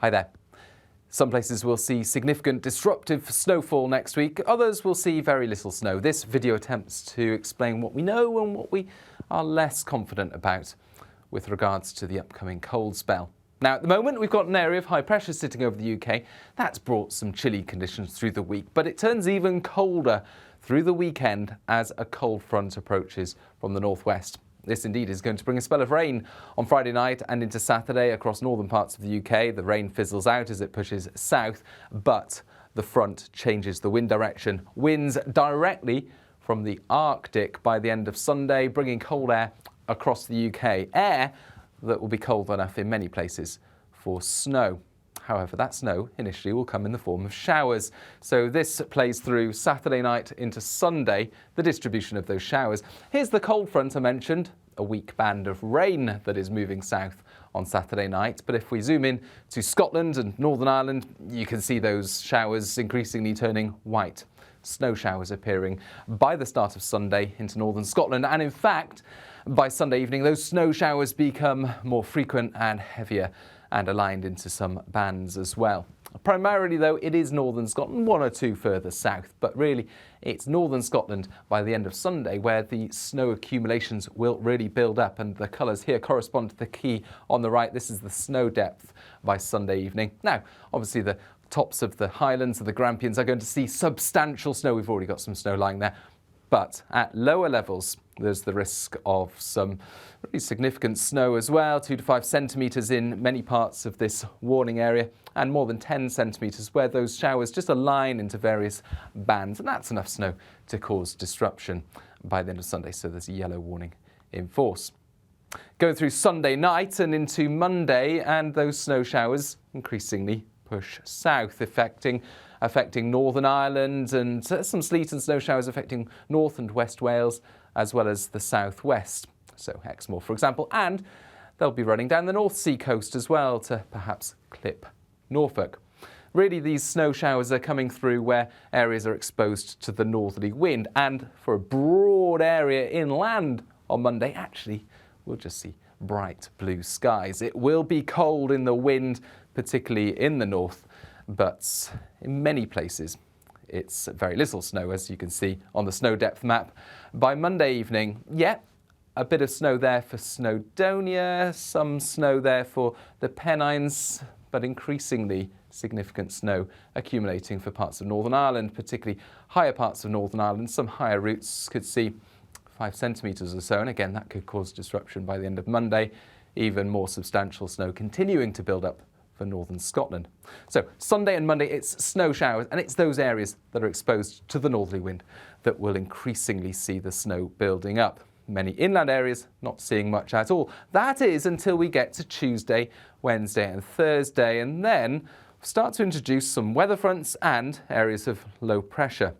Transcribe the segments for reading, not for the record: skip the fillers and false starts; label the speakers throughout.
Speaker 1: Hi there. Some places will see significant disruptive snowfall next week, others will see very little snow. This video attempts to explain what we know and what we are less confident about with regards to the upcoming cold spell. Now, at the moment, we've got an area of high pressure sitting over the UK. That's brought some chilly conditions through the week, but it turns even colder through the weekend as a cold front approaches from the northwest. This indeed is going to bring a spell of rain on Friday night and into Saturday across northern parts of the UK. The rain fizzles out as it pushes south, but the front changes the wind direction. Winds directly from the Arctic by the end of Sunday, bringing cold air across the UK. Air that will be cold enough in many places for snow. However, that snow initially will come in the form of showers. So this plays through Saturday night into Sunday, the distribution of those showers. Here's the cold front I mentioned, a weak band of rain that is moving south on Saturday night. But if we zoom in to Scotland and Northern Ireland, you can see those showers increasingly turning white. Snow showers appearing by the start of Sunday into northern Scotland. And in fact, by Sunday evening, those snow showers become more frequent and heavier and aligned into some bands as well. Primarily, though, it is northern Scotland, one or two further south, but really it's northern Scotland by the end of Sunday where the snow accumulations will really build up, and the colours here correspond to the key on the right. This is the snow depth by Sunday evening. Now, obviously the tops of the Highlands of the Grampians are going to see substantial snow. We've already got some snow lying there. But at lower levels, there's the risk of some really significant snow as well, 2 to 5 centimetres in many parts of this warning area, and more than 10 centimetres where those showers just align into various bands. And that's enough snow to cause disruption by the end of Sunday, so there's a yellow warning in force. Going through Sunday night and into Monday, and those snow showers increasingly push south, affecting Northern Ireland, and some sleet and snow showers affecting North and West Wales, as well as the southwest, so Exmoor, for example, and they'll be running down the North Sea coast as well to perhaps clip Norfolk. Really, these snow showers are coming through where areas are exposed to the northerly wind, and for a broad area inland on Monday, actually, we'll just see bright blue skies. It will be cold in the wind, particularly in the north, but in many places it's very little snow, as you can see on the snow depth map. By Monday evening, a bit of snow there for Snowdonia, some snow there for the Pennines, but increasingly significant snow accumulating for parts of Northern Ireland, particularly higher parts of Northern Ireland. Some higher routes could see 5 centimetres or so, and again that could cause disruption by the end of Monday. Even more substantial snow continuing to build up for northern Scotland. So Sunday and Monday, it's snow showers, and it's those areas that are exposed to the northerly wind that will increasingly see the snow building up. Many inland areas not seeing much at all. That is until we get to Tuesday, Wednesday and Thursday, and then start to introduce some weather fronts and areas of low pressure.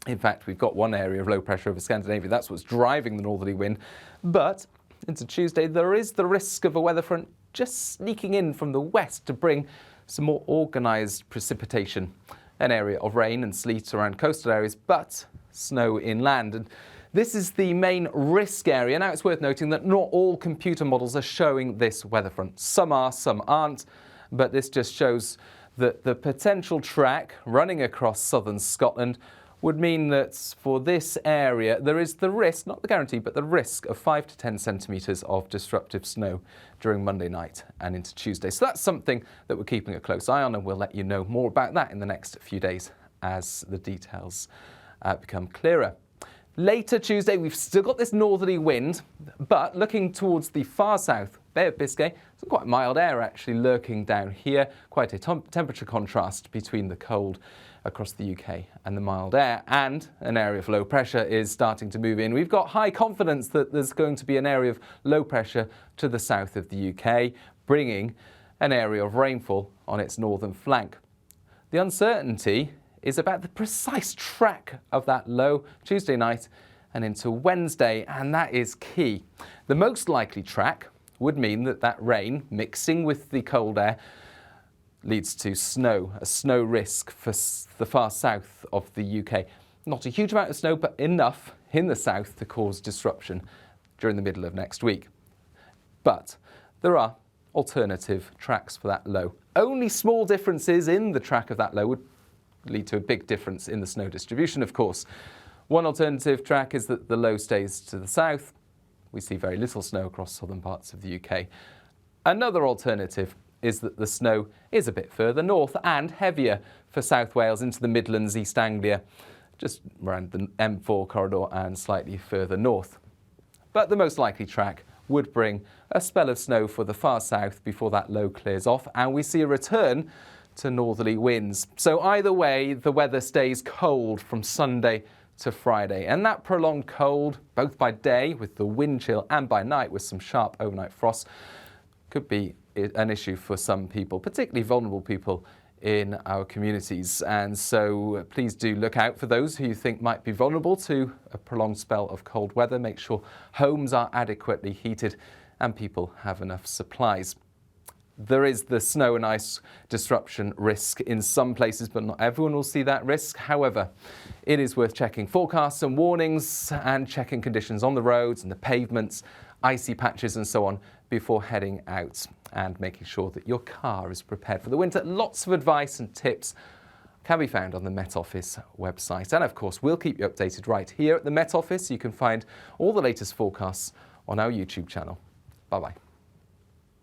Speaker 1: In fact, we've got one area of low pressure over Scandinavia. That's what's driving the northerly wind. But into Tuesday, there is the risk of a weather front just sneaking in from the west to bring some more organised precipitation. An area of rain and sleet around coastal areas, but snow inland. And this is the main risk area. Now, it's worth noting that not all computer models are showing this weather front. Some are, some aren't, but this just shows that the potential track running across southern Scotland would mean that for this area there is the risk, not the guarantee, but the risk of 5 to 10 centimetres of disruptive snow during Monday night and into Tuesday. So that's something that we're keeping a close eye on, and we'll let you know more about that in the next few days as the details become clearer. Later Tuesday, we've still got this northerly wind, but looking towards the far south, Bay of Biscay, some quite mild air actually lurking down here, quite a temperature contrast between the cold across the UK and the mild air, and an area of low pressure is starting to move in. We've got high confidence that there's going to be an area of low pressure to the south of the UK, bringing an area of rainfall on its northern flank. The uncertainty is about the precise track of that low Tuesday night and into Wednesday, and that is key. The most likely track would mean that that rain mixing with the cold air leads to snow, a snow risk for the far south of the UK. Not a huge amount of snow, but enough in the south to cause disruption during the middle of next week. But there are alternative tracks for that low only small differences in the track of that low would lead to a big difference in the snow distribution, of course. One alternative track is that the low stays to the south. We see very little snow across southern parts of the UK. Another alternative is that the snow is a bit further north and heavier for South Wales into the Midlands, East Anglia, just around the M4 corridor and slightly further north. But the most likely track would bring a spell of snow for the far south before that low clears off and we see a return to northerly winds. So either way, the weather stays cold from Sunday to Friday, and that prolonged cold, both by day with the wind chill and by night with some sharp overnight frost, could be an issue for some people, particularly vulnerable people in our communities. And so please do look out for those who you think might be vulnerable to a prolonged spell of cold weather. Make sure homes are adequately heated and people have enough supplies. There is the snow and ice disruption risk in some places, but not everyone will see that risk. However, it is worth checking forecasts and warnings and checking conditions on the roads and the pavements, icy patches and so on before heading out and making sure that your car is prepared for the winter. Lots of advice and tips can be found on the Met Office website. And of course, we'll keep you updated right here at the Met Office. You can find all the latest forecasts on our YouTube channel. Bye-bye.